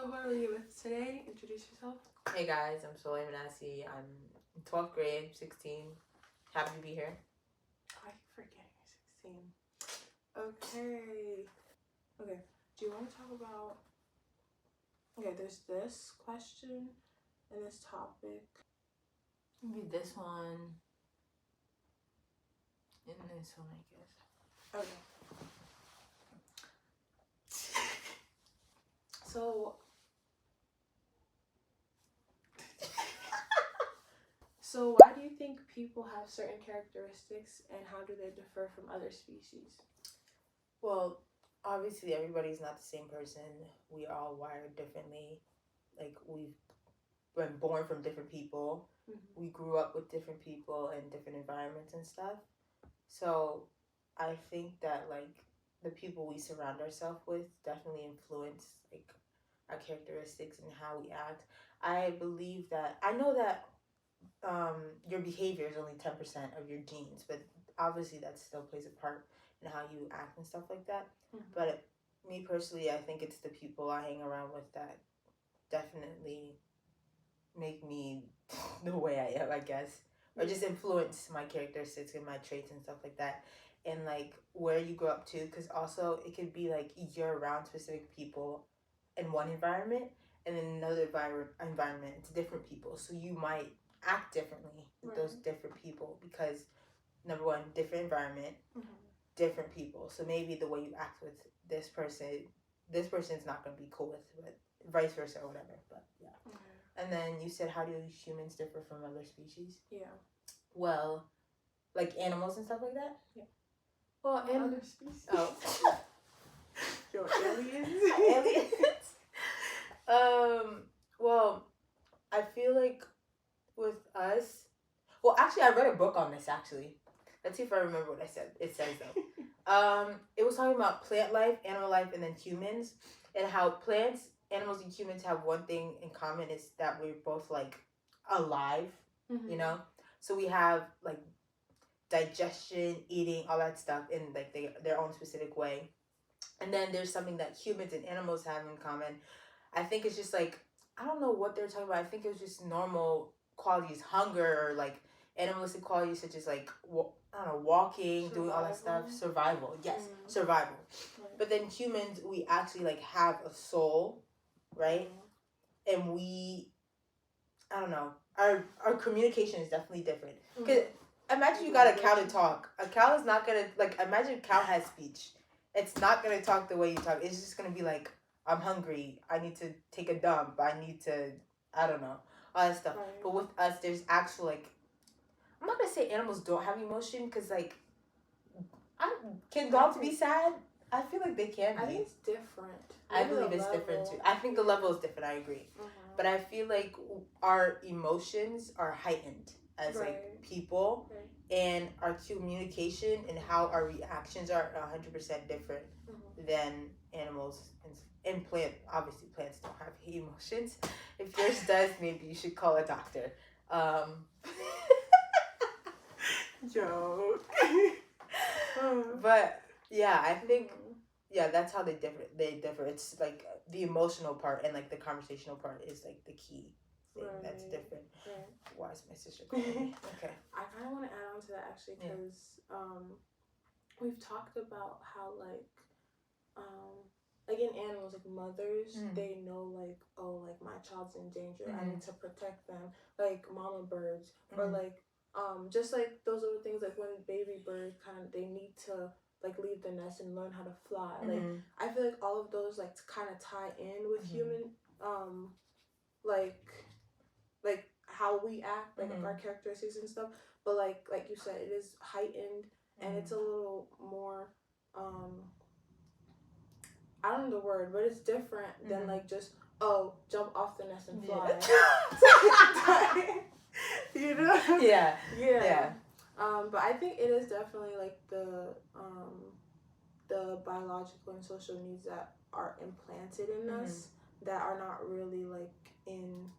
who are we with today? Introduce yourself. Hey guys, I'm Soleil Manassi. I'm in 12th grade, 16. Happy to be here. I keep forgetting you're 16. Okay. Do you want to talk about... Okay, there's this question and this topic. Maybe this one. And this one, I guess. Okay. So... So why do you think people have certain characteristics and how do they differ from other species? Well, obviously everybody's not the same person. We are all wired differently. Like, we've been born from different people. Mm-hmm. We grew up with different people and different environments and stuff. So I think that, like, the people we surround ourselves with definitely influence, like, our characteristics and how we act. I believe that, I know that your behavior is only 10% of your genes, but obviously that still plays a part in how you act and stuff like that. Mm-hmm. But me personally, I think it's the people I hang around with that definitely make me the way I am, I guess, or just influence my characteristics and my traits and stuff like that. And like where you grow up too, because also it could be like you're around specific people in one environment, and in another environment it's different people, so you might act differently with those different people because, number one, different environment, different people. So maybe the way you act with this person's not going to be cool with, but vice versa or whatever. But yeah. Okay. And then you said, how do humans differ from other species? Yeah. Well, like animals and stuff like that? Yeah. Well, other species. Oh. Yo, aliens. Aliens. Well, I feel like with us, well, actually, I read a book on this, actually. Let's see if I remember what I said. It says, though. It was talking about plant life, animal life, and then humans, and how plants, animals, and humans have one thing in common, is that we're both, like, alive, you know? So we have, like, digestion, eating, all that stuff in, like, their own specific way. And then there's something that humans and animals have in common. I think it's just, like, I don't know what they're talking about. I think it was just normal qualities, hunger, or like animalistic qualities such as like I don't know, walking, survival. Doing all that stuff, survival. Yes, survival. Right. But then humans, we actually like have a soul, right? And we, I don't know, our communication is definitely different. Because imagine you got a cow to talk. A cow is not gonna like. Imagine a cow has speech. It's not gonna talk the way you talk. It's just gonna be like, I'm hungry. I need to take a dump. I need to, I don't know, all that stuff. Right. But with us, there's actual, like, I'm not going to say animals don't have emotion, because, like, can dogs be sad? I feel like they can be. I think it's different. I believe it's different, too. I think the level is different, I agree. But I feel like our emotions are heightened as, like, people. Right. And our communication and how our reactions are 100% different than animals and plant. Obviously, plants don't have emotions. If yours does, maybe you should call a doctor. Joke. But yeah, I think that's how they differ. It's like the emotional part and like the conversational part is like the key thing that's different. Right. Why is my sister calling me? Okay. I kind of want to add on to that actually because we've talked about how like in animals, like mothers, they know like, oh, like my child's in danger. I need to protect them. Like mama birds, or like just like those little things, like when baby birds they need to like leave the nest and learn how to fly. Like I feel like all of those like kind of tie in with human like how we act, like our characteristics and stuff. But like you said, it is heightened and it's a little more I don't know the word, but it's different than like just jump off the nest and fly. You know? Yeah. But I think it is definitely like the biological and social needs that are implanted in us that are not really like in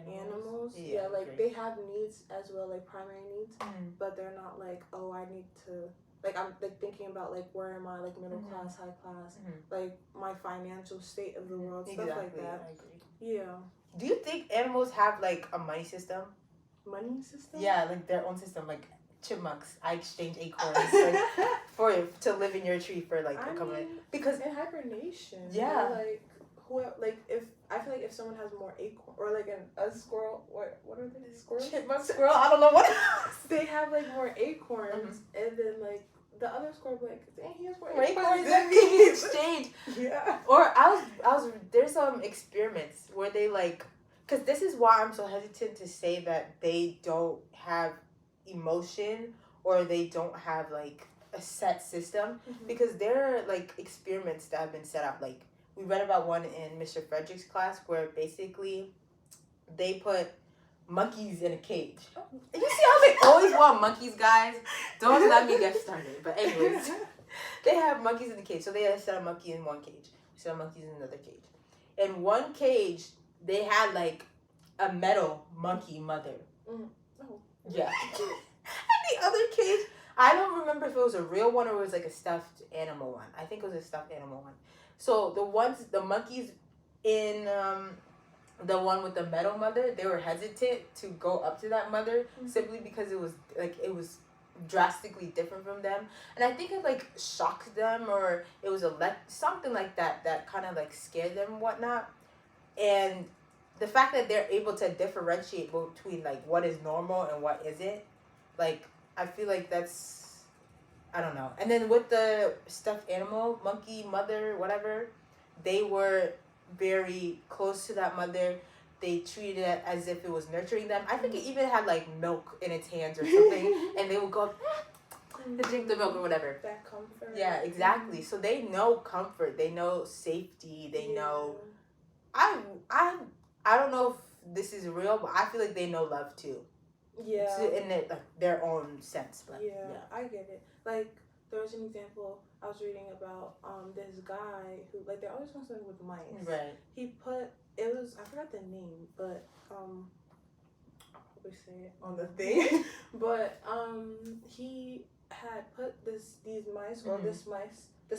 animals. Like they have needs as well, like primary needs, but they're not like, oh, I need to like I'm like thinking about like where am I, like middle class, high class, like my financial state of the world, stuff like that. I agree. Yeah. Do you think animals have like a money system? Money system? Yeah, like their own system. Like chipmunks, I exchange acorns like, to live in your tree for like a couple minutes. Because in hibernation. Yeah. Like like if I feel like if someone has more acorn or like a squirrel, what are they? Squirrels? Chipmunk, squirrel. I don't know what. They have like more acorns, and then like the other squirrel like, dang, he has more acorns. Then we exchange. Yeah. Or I was there's some experiments where they like, because this is why I'm so hesitant to say that they don't have emotion or they don't have like a set system, because there are like experiments that have been set up. Like we read about one in Mr. Frederick's class where basically they put monkeys in a cage. Oh. You see how they always want monkeys, guys? Don't let me get started. But anyways, they have monkeys in the cage. So they set a monkey in one cage, set monkeys in another cage. In one cage, they had like a metal monkey mother. Oh. Yeah. And the other cage, I don't remember if it was a real one or it was like a stuffed animal one. I think it was a stuffed animal one. So the monkeys in the one with the metal mother, they were hesitant to go up to that mother simply because it was drastically different from them, and I think it like shocked them, or it was something like that kind of like scared them and whatnot. And the fact that they're able to differentiate between like what is normal and what isn't, like I feel like that's, I don't know. And then with the stuffed animal monkey mother, whatever, they were very close to that mother. They treated it as if it was nurturing them. I think it even had like milk in its hands or something, and they would go to drink the milk or whatever. That comfort. Yeah, exactly. So they know comfort. They know safety. They know. I don't know if this is real, but I feel like they know love too. Yeah. In their own sense, but yeah, I get it. Like there was an example I was reading about this guy who, like, they're always doing something with mice. Right. He put, it was, I forgot the name, but I'll probably say it on the thing. But he had put these mice or this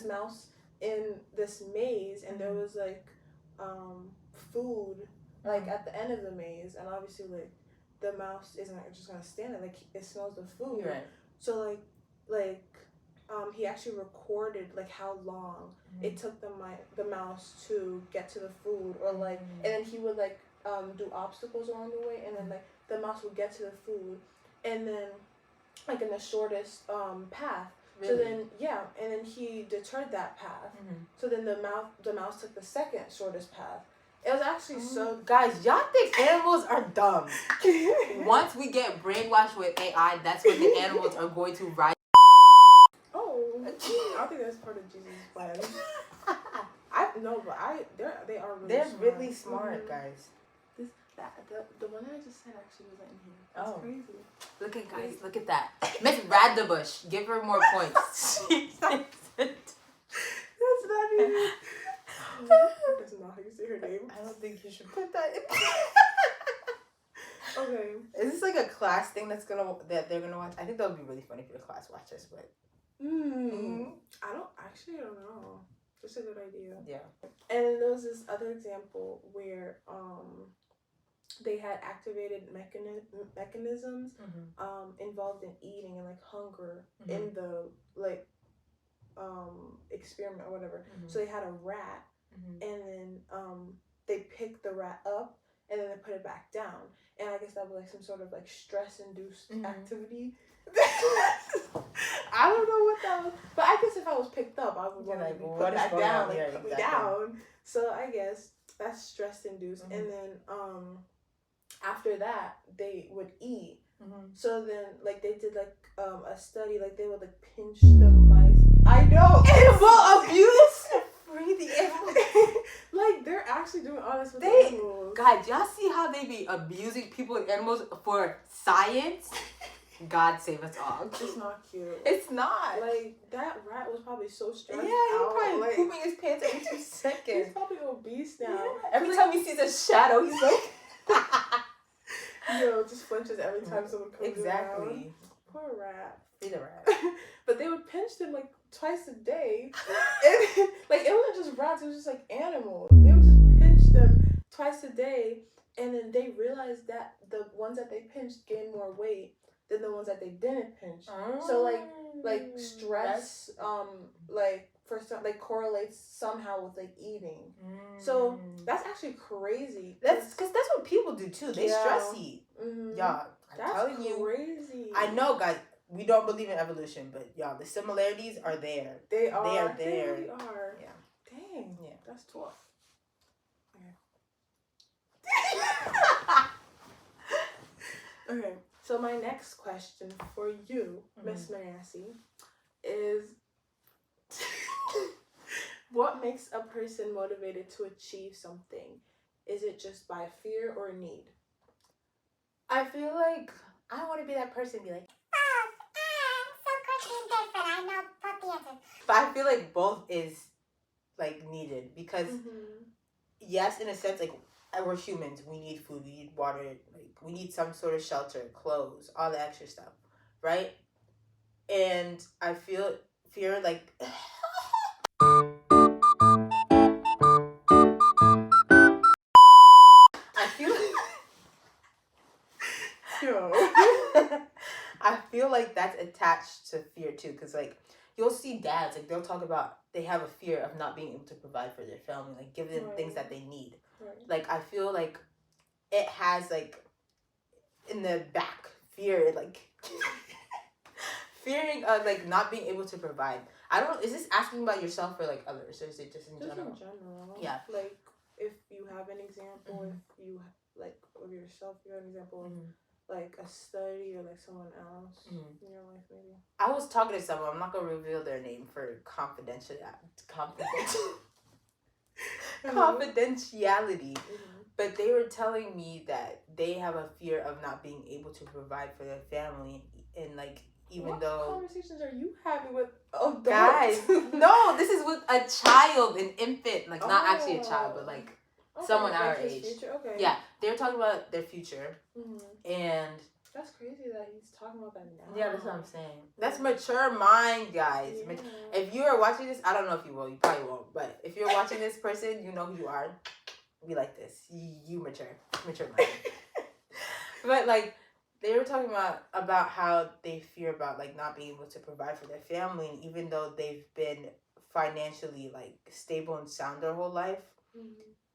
mouse in this maze, and there was like food like at the end of the maze, and obviously like the mouse isn't just gonna stand there, like it smells the food. Right. So like he actually recorded like how long it took the mouse to get to the food, or like, and then he would like do obstacles along the way, and then like the mouse would get to the food, and then like in the shortest path. Really? So then and then he deterred that path. So then the mouse took the second shortest path. It was actually so... Guys, y'all think animals are dumb. Once we get brainwashed with AI, that's when the animals are going to rise. Oh, I think that's part of Jesus' plan. They are really They're smart. really smart, guys. The one that I just said actually wasn't in here. That's crazy. Look at guys, look at that. Miss Raddabush, give her more points. That's not even... That's not how you say her name. I don't think you should put that in. Okay. Is this like a class thing that they're gonna watch? I think that would be really funny for the class watchers, but I don't know. It's a good idea. Yeah. And there was this other example where they had activated mechanisms involved in eating and like hunger in the like experiment or whatever. So they had a rat, and then they picked the rat up and then they put it back down, and I guess that was like some sort of like stress induced activity. I don't know what that was, but I guess if I was picked up, I would want to be put back down, like put me down. So I guess that's stress induced, and then after that they would eat. So then like they did like a study, like they would like pinch the mice. I know, animal abuse. Free the animals. Like they're actually doing all this with the animals. Guys, y'all see how they be abusing people and animals for science? God save us all. It's not cute. It's not. Like that rat was probably so stressed. Yeah, he's probably like, pooping his pants every 2 seconds. He's probably obese now. Yeah. Every time he sees a shadow, he's like, just flinches every time someone comes around. Poor rat. He's a rat. But they would pinch them like twice a day. And like it wasn't just rats, it was just like animals. They would just pinch them twice a day, and then they realized that the ones that they pinched gained more weight than the ones that they didn't pinch. So like stress like for some like correlates somehow with like eating. So that's actually crazy. That's because that's what people do too. They stress eat. Y'all, I'm telling you. Crazy. I know, guys. We don't believe in evolution, but y'all, the similarities are there. They are. They are there. They really are. Yeah. Dang. Yeah. That's tough. Okay. Okay. So my next question for you, Miss Manassi, is what makes a person motivated to achieve something? Is it just by fear or need? I feel like I don't want to be that person and be like, I know both the answers. But I feel like both is like needed because yes, in a sense, like we're humans, we need food, we need water, like we need some sort of shelter, clothes, all the extra stuff, right? And I feel fear like I feel I feel like that's attached to fear too, because like you'll see dads like they'll talk about they have a fear of not being able to provide for their family, like give them things that they need. Like I feel like it has like in the back fear, like fearing of like not being able to provide. I don't. Is this asking about yourself or like others, or is it just in general? In general. Yeah. Like if you have an example, if you like of yourself, you have an example of like a study or like someone else in your life, maybe. I was talking to someone. I'm not gonna reveal their name for confidentiality. But they were telling me that they have a fear of not being able to provide for their family, and like even though conversations are you having with adults? Guys, no, this is with a child, an infant, like not actually a child, but like someone our age. Okay. Yeah, they're talking about their future, and that's crazy that he's talking about that now. Yeah, that's what I'm saying. That's mature mind, guys. Yeah. If you are watching this, I don't know if you will. You probably won't. But if you're watching this person, you know who you are. Be like this. You mature mind. But like they were talking about how they fear about like not being able to provide for their family, and even though they've been financially like stable and sound their whole life.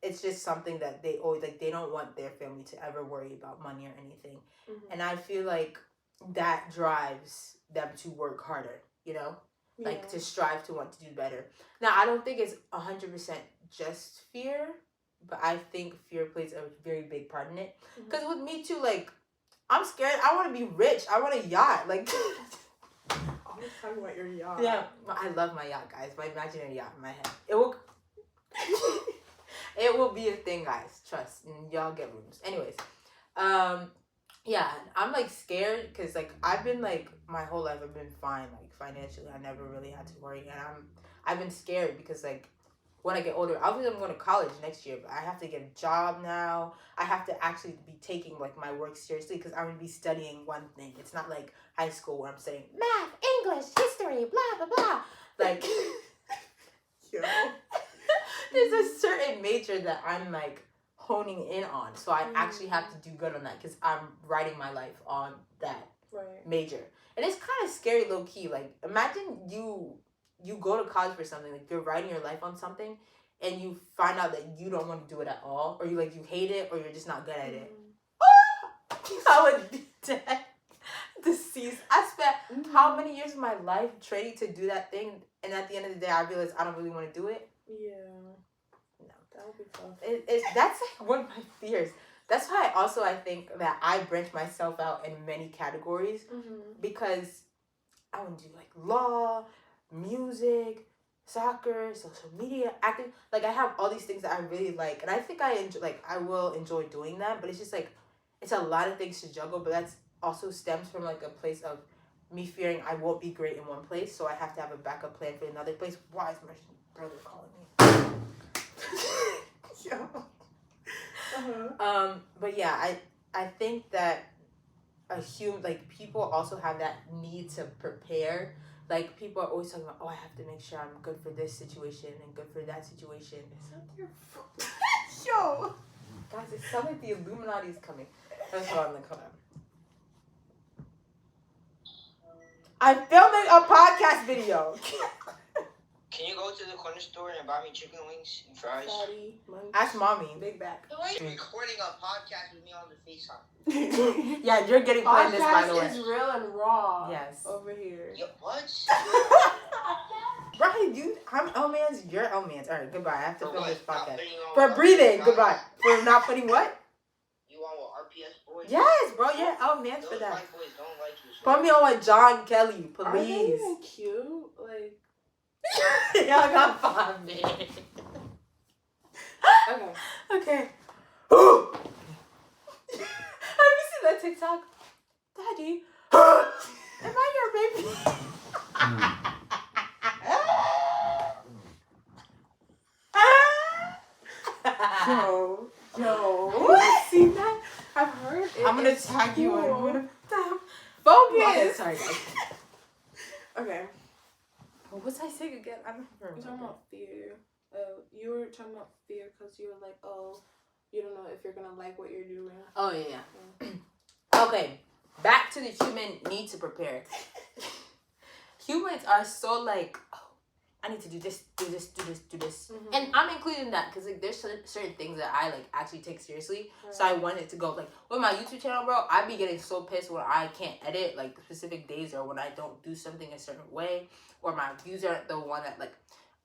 It's just something that they always like. They don't want their family to ever worry about money or anything, and I feel like that drives them to work harder. You know, like to strive to want to do better. Now, I don't think it's 100% just fear, but I think fear plays a very big part in it. Because with me too, like I'm scared. I want to be rich. I want a yacht. Like always talking about your yacht. Yeah, I love my yacht, guys. My imaginary yacht in my head. It will. It will be a thing, guys. Trust. And y'all get rooms. Anyways, yeah, I'm like scared because like I've been like my whole life I've been fine like financially. I never really had to worry, and I've been scared because like when I get older, obviously I'm going to college next year, but I have to get a job now. I have to actually be taking like my work seriously because I'm going to be studying one thing. It's not like high school where I'm studying math, English, history, blah blah blah. Like. There's a certain major that I'm like honing in on, so I actually have to do good on that because I'm writing my life on that major, and it's kind of scary, low key. Like imagine you go to college for something, like you're writing your life on something, and you find out that you don't want to do it at all, or you hate it, or you're just not good at it. I would be dead, deceased. I spent how many years of my life training to do that thing, and at the end of the day, I realized I don't really want to do it. Yeah. No. That would be tough. That's like one of my fears. That's why I think that I branch myself out in many categories because I want to do like law, music, soccer, social media, acting. Like I have all these things that I really like, and I think I will enjoy doing that. But it's just like it's a lot of things to juggle. But that's also stems from like a place of me fearing I won't be great in one place, so I have to have a backup plan for another place. Why is my brother calling me? But yeah, I think that a human, like, people also have that need to prepare. Like, people are always talking about, oh, I have to make sure I'm good for this situation and good for that situation. It's not your fault. Yo! Guys, it sounds like the Illuminati is coming. Let's go on the come on. I'm filming a podcast video. Can you go to the corner store and buy me chicken wings and fries? Fatty, Ask mommy. big back. You're recording a podcast with me on the FaceTime. Yeah, you're getting played this, by the way. Podcast is real and raw. Yes. Over here. Yo, what? Right, dude. I'm L-Mans, you're L-Mans. Alright, goodbye. I have to For film what? this Not podcast. putting on For breathing, RPS goodbye. For not putting what? You want what, RPS boys? Yes, bro, you're L-Mans for Those that. white boys don't like you. Put me on like John Kelly, Are they please. even cute? Like. Y'all got 5 minutes. Okay. Okay. Have you seen that TikTok? Daddy, am I your baby? Yo. What? Have you seen that? I've heard it. I'm gonna It's tag you. cool. I'm gonna Focus. Okay, sorry, guys. Okay. What was I saying again? I don't You're remember. talking about fear. You were talking about fear because you were like, oh, you don't know if you're gonna like what you're doing. Oh yeah. Okay, back to the human need to prepare. Humans are so like, oh, I need to do this, do this, do this, do this, and I'm including that because like there's certain things that I like actually take seriously. Right. So I want it to go like with my YouTube channel, bro. I be getting so pissed when I can't edit like specific days or when I don't do something a certain way or my views aren't the one that like.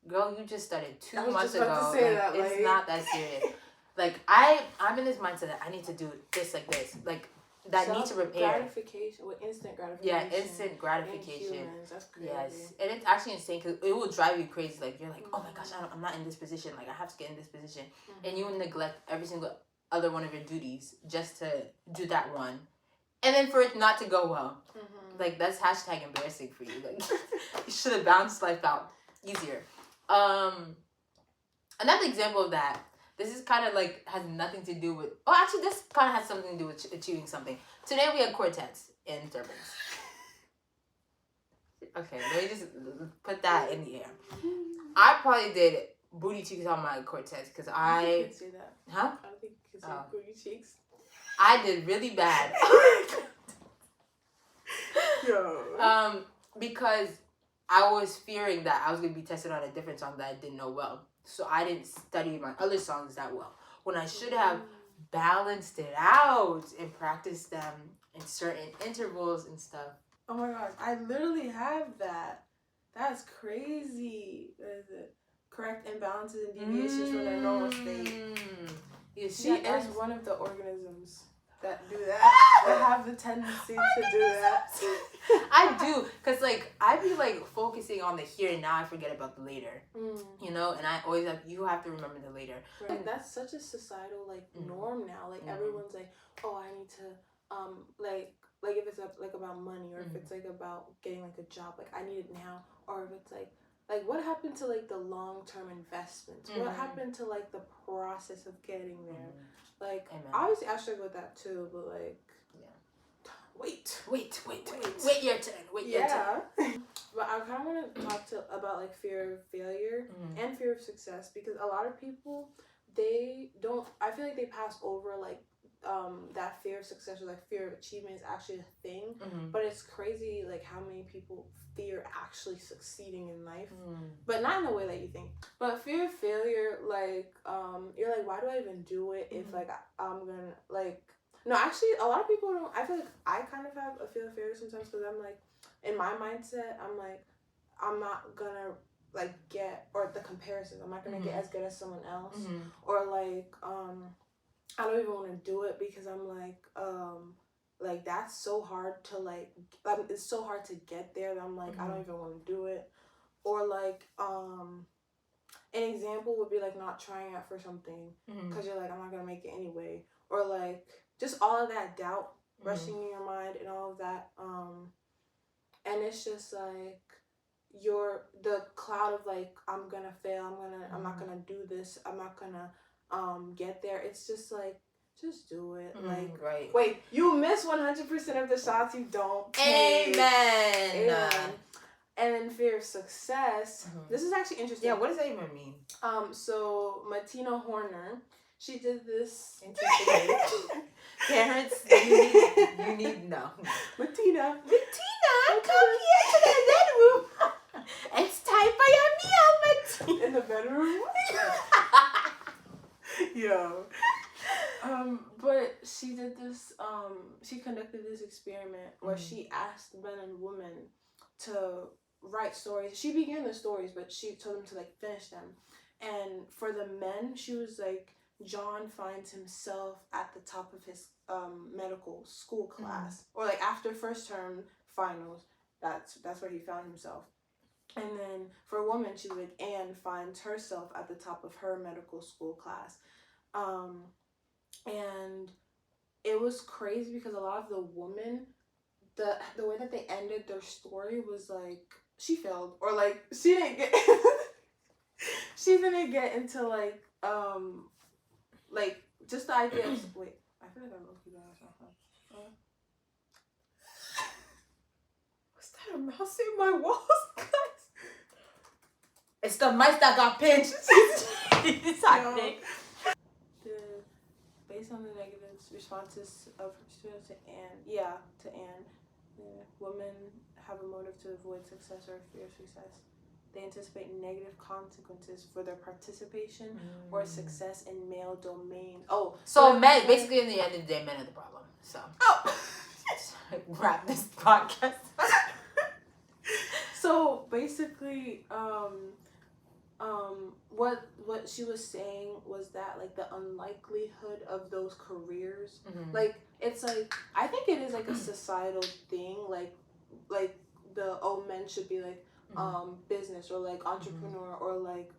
Girl, you just started 2 months ago. It's not that serious. Like I'm in this mindset that I need to do this like this, like that need to prepare. Gratification with instant gratification. Yeah, instant gratification. Humans, that's crazy. Yes, and it's actually insane because it will drive you crazy. Like you're like, oh my gosh, I'm not in this position. Like I have to get in this position, and you will neglect every single other one of your duties just to do that one, and then for it not to go well. Like that's hashtag embarrassing for you. Like you should have balanced life out easier. Another example of that, this is kind of like has nothing to do with, oh actually this kind of has something to do with achieving something. Today we had quartets in turbans. Okay, let me just put that in the air. I probably did booty cheeks on my quartets because I can't say that. Huh? I don't think you can say booty cheeks. I did really bad. Yo. Because I was fearing that I was going to be tested on a different song that I didn't know well. So I didn't study my other songs that well. When I should have balanced it out and practiced them in certain intervals and stuff. Oh my gosh, I literally have that. That's crazy. What is it? Correct imbalances and deviations from their normal state. She is one of the organisms that do that. That have the tendency to do that. I do, because like I be like focusing on the here and now, I forget about the later. You know, and I always you have to remember the later. Right. That's such a societal like norm now. Like everyone's like, oh, I need to like if it's like about money or if it's like about getting like a job, like I need it now, or if it's like what happened to like the long-term investments? What happened to like the process of getting there? Like obviously I struggle with that too, but like wait your turn. Your turn. But I kind of want to talk about like fear of failure and fear of success, because a lot of people, they don't, I feel like they pass over like that fear of success or like fear of achievement is actually a thing. But it's crazy like how many people fear actually succeeding in life, but not in the way that you think. But fear of failure, like you're like, why do I even do it if like I'm gonna like, no, actually a lot of people don't. I feel like I kind of have a fear of failure sometimes because I'm like, in my mindset, I'm like, I'm not gonna like get, or the comparisons, I'm not gonna get as good as someone else, or like I don't even want to do it because I'm like that's so hard to like, it's so hard to get there that I'm like, I don't even want to do it. Or like an example would be like not trying out for something because you're like, I'm not gonna make it anyway, or like just all of that doubt rushing in your mind and all of that, and it's just like the cloud of like, I'm gonna fail, I'm not gonna do this, I'm not gonna get there. It's just like just do it. Right. Wait, you miss 100% of the shots you don't take. Amen. And then fear of success. This is actually interesting. Yeah, what does that even mean? So Martina Horner, she did this. Interesting. Parents, you need no. Martina, come here to the bedroom. It's time for your meal, Martina. In the bedroom. Yo. But she did this. She conducted this experiment where she asked men and women to write stories. She began the stories, but she told them to like finish them. And for the men, she was like, John finds himself at the top of his medical school class, or like after first term finals. That's where he found himself. And then for a woman, she was like, Anne finds herself at the top of her medical school class. And it was crazy because a lot of the women, the way that they ended their story was like she failed, or like she didn't get into like just the idea of wait, I feel like I'm looking at myself. What's that a mouse in my walls, guys? It's the mice that got pinched. It's happening. Based on the negative responses of students to Anne, women have a motive to avoid success or fear of success. They anticipate negative consequences for their participation or success in male domain. Oh, so men, basically, in the end of the day, men are the problem. So, wrap this podcast. So basically, what she was saying was that like the unlikelihood of those careers, like it's like I think it is like a societal thing, like the men should be like business or like entrepreneur or like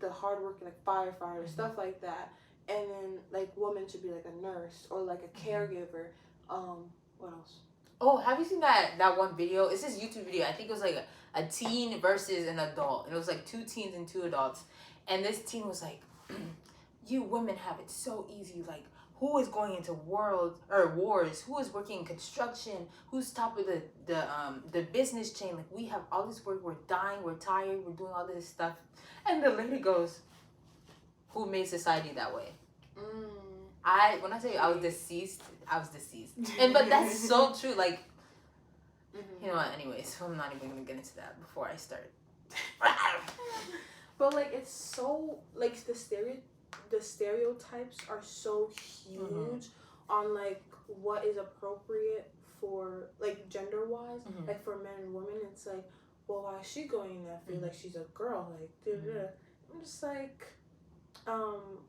the hardworking like firefighter stuff like that, and then like women should be like a nurse or like a caregiver. What else? Oh, have you seen that one video? It's this YouTube video. I think it was like a teen versus an adult. And it was like 2 teens and 2 adults. And this teen was like, you women have it so easy. Like, who is going into wars? Who is working in construction? Who's top of the business chain? Like, we have all this work. We're dying. We're tired. We're doing all this stuff. And the lady goes, who made society that way? When I tell you I was deceased. But that's so true. Like, you know what? Anyways, I'm not even gonna get into that before I start. But like, it's so like the stereotypes are so huge on like what is appropriate for like gender wise, like for men and women. It's like, well, why is she going in that field? Like she's a girl. Like, I'm just like.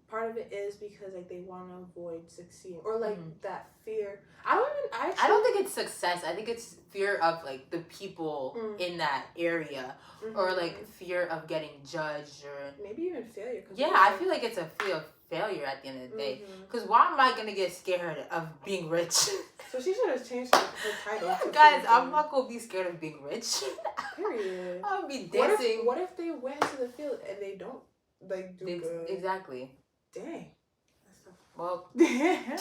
Part of it is because like they want to avoid succeeding or like that fear. I don't think it's success. I think it's fear of like the people in that area, or like fear of getting judged, or maybe even failure. I feel like it's a fear of failure at the end of the day. Because why am I gonna get scared of being rich? So she should have changed her title. Guys, I'm not gonna be scared of being rich. Period. I'll be dancing. What if they went into the field and they don't? Like do good. Exactly. Dang. That's tough. Well. Okay.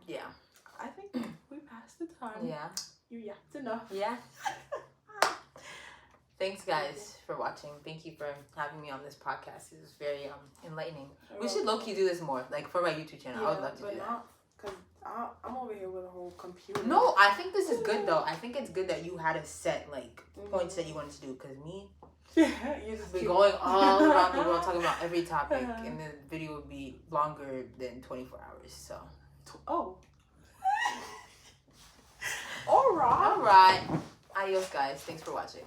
Yeah. I think we passed the time. Yeah. You yapped enough. Yeah. Thanks, guys, for watching. Thank you for having me on this podcast. It was very enlightening. We should low-key do this more, like for my YouTube channel. I would love to do that. Because I'm over here with a whole computer. No, I think this is good though. I think it's good that you had a set like points that you wanted to do. Because me. You just be going all around the world talking about every topic, and the video would be longer than 24 hours. So, all right. Adios, guys. Thanks for watching.